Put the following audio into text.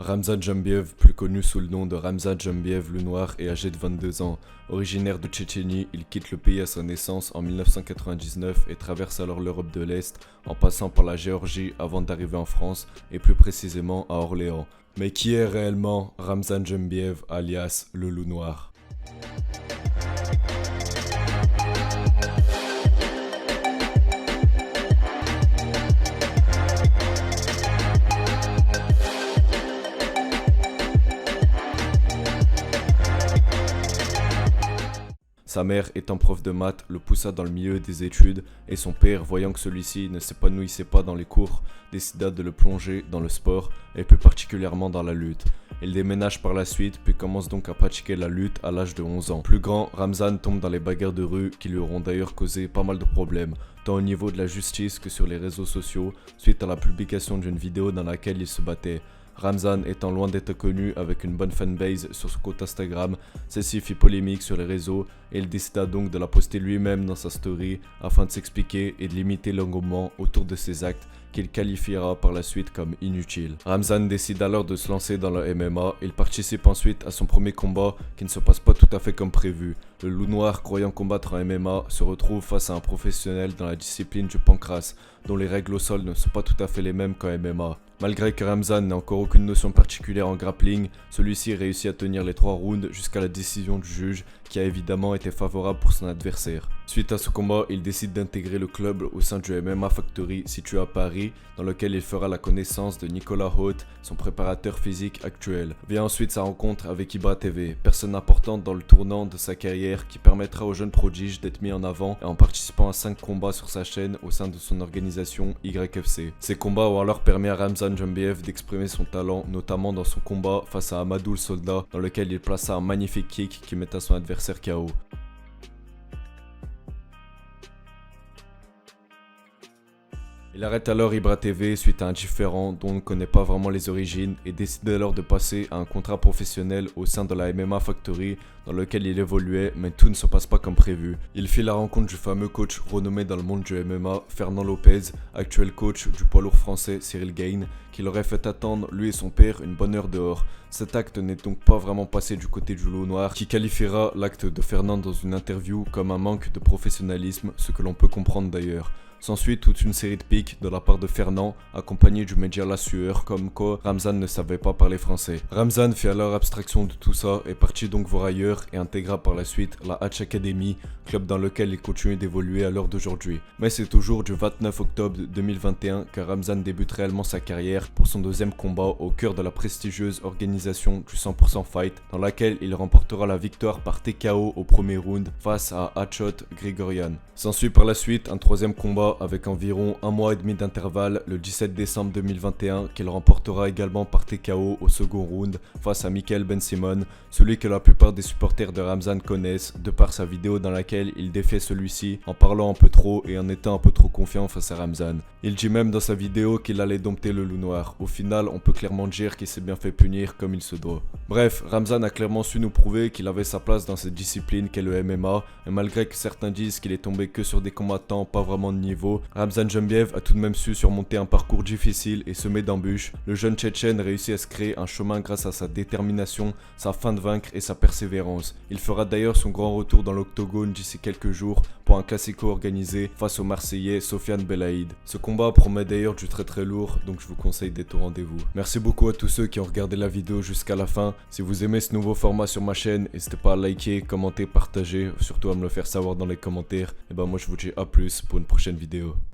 Ramzan Jambiev, plus connu sous le nom de Ramzan Jambiev le Noir, est âgé de 22 ans. Originaire de Tchétchénie, il quitte le pays à sa naissance en 1999 et traverse alors l'Europe de l'Est en passant par la Géorgie avant d'arriver en France et plus précisément à Orléans. Mais qui est réellement Ramzan Jambiev alias le Loup Noir? Sa mère, étant prof de maths, le poussa dans le milieu des études et son père, voyant que celui-ci ne s'épanouissait pas dans les cours, décida de le plonger dans le sport et plus particulièrement dans la lutte. Il déménage par la suite puis commence donc à pratiquer la lutte à l'âge de 11 ans. Plus grand, Ramzan tombe dans les bagarres de rue qui lui auront d'ailleurs causé pas mal de problèmes, tant au niveau de la justice que sur les réseaux sociaux, suite à la publication d'une vidéo dans laquelle il se battait. Ramzan étant loin d'être connu avec une bonne fanbase sur son compte Instagram, celle-ci fit polémique sur les réseaux et il décida donc de la poster lui-même dans sa story afin de s'expliquer et de limiter l'engouement autour de ses actes qu'il qualifiera par la suite comme inutiles. Ramzan décide alors de se lancer dans le MMA. Il participe ensuite à son premier combat qui ne se passe pas tout à fait comme prévu. Le Loup Noir, croyant combattre en MMA, se retrouve face à un professionnel dans la discipline du pancrace, dont les règles au sol ne sont pas tout à fait les mêmes qu'en MMA. Malgré que Ramzan n'ait encore aucune notion particulière en grappling, celui-ci réussit à tenir les 3 rounds jusqu'à la décision du juge qui a évidemment été favorable pour son adversaire. Suite à ce combat, il décide d'intégrer le club au sein du MMA Factory situé à Paris, dans lequel il fera la connaissance de Nicolas Haute, son préparateur physique actuel. Vient ensuite sa rencontre avec Ibra TV, personne importante dans le tournant de sa carrière qui permettra au jeune prodige d'être mis en avant en participant à 5 combats sur sa chaîne au sein de son organisation YFC. Ces combats ont alors permis à Ramzan Jambiev d'exprimer son talent, notamment dans son combat face à Amadou le Soldat, dans lequel il plaça un magnifique kick qui metta son adversaire KO. Il arrête alors Ibra TV suite à un différend dont on ne connaît pas vraiment les origines et décide alors de passer à un contrat professionnel au sein de la MMA Factory dans lequel il évoluait, mais tout ne se passe pas comme prévu. Il fit la rencontre du fameux coach renommé dans le monde du MMA, Fernand Lopez, actuel coach du poids lourd français Cyril Gane, qui l'aurait fait attendre, lui et son père, une bonne heure dehors. Cet acte n'est donc pas vraiment passé du côté du Loup Noir, qui qualifiera l'acte de Fernand dans une interview comme un manque de professionnalisme, ce que l'on peut comprendre d'ailleurs. S'ensuit toute une série de piques de la part de Fernand, accompagné du média La Sueur, comme quoi Ramzan ne savait pas parler français. Ramzan fit alors abstraction de tout ça et partit donc voir ailleurs et intégra par la suite la Hatch Academy, club dans lequel il continue d'évoluer à l'heure d'aujourd'hui. Mais c'est au jour du 29 octobre 2021 que Ramzan débute réellement sa carrière pour son deuxième combat au cœur de la prestigieuse organisation du 100% Fight, dans laquelle il remportera la victoire par TKO au premier round face à Hatchot Grigorian. S'ensuit par la suite un troisième combat avec environ 1 mois et demi d'intervalle le 17 décembre 2021 qu'il remportera également par TKO au second round face à Michael Ben Simon, celui que la plupart des supporters de Ramzan connaissent de par sa vidéo dans laquelle il défait celui-ci en parlant un peu trop et en étant un peu trop confiant face à Ramzan. Il dit même dans sa vidéo qu'il allait dompter le Loup Noir. Au final, on peut clairement dire qu'il s'est bien fait punir comme il se doit. Bref, Ramzan a clairement su nous prouver qu'il avait sa place dans cette discipline qu'est le MMA, et malgré que certains disent qu'il est tombé que sur des combattants pas vraiment de niveau, Ramzan Jambiev a tout de même su surmonter un parcours difficile et semé d'embûches. Le jeune Tchétchène réussit à se créer un chemin grâce à sa détermination, sa faim de vaincre et sa persévérance. Il fera d'ailleurs son grand retour dans l'octogone d'ici quelques jours pour un classico organisé face au Marseillais Sofiane Belaïd. Ce combat promet d'ailleurs du très lourd, donc je vous conseille d'être au rendez-vous. Merci beaucoup à tous ceux qui ont regardé la vidéo jusqu'à la fin. Si vous aimez ce nouveau format sur ma chaîne, n'hésitez pas à liker, commenter, partager, surtout à me le faire savoir dans les commentaires. Et ben moi je vous dis à plus pour une prochaine vidéo.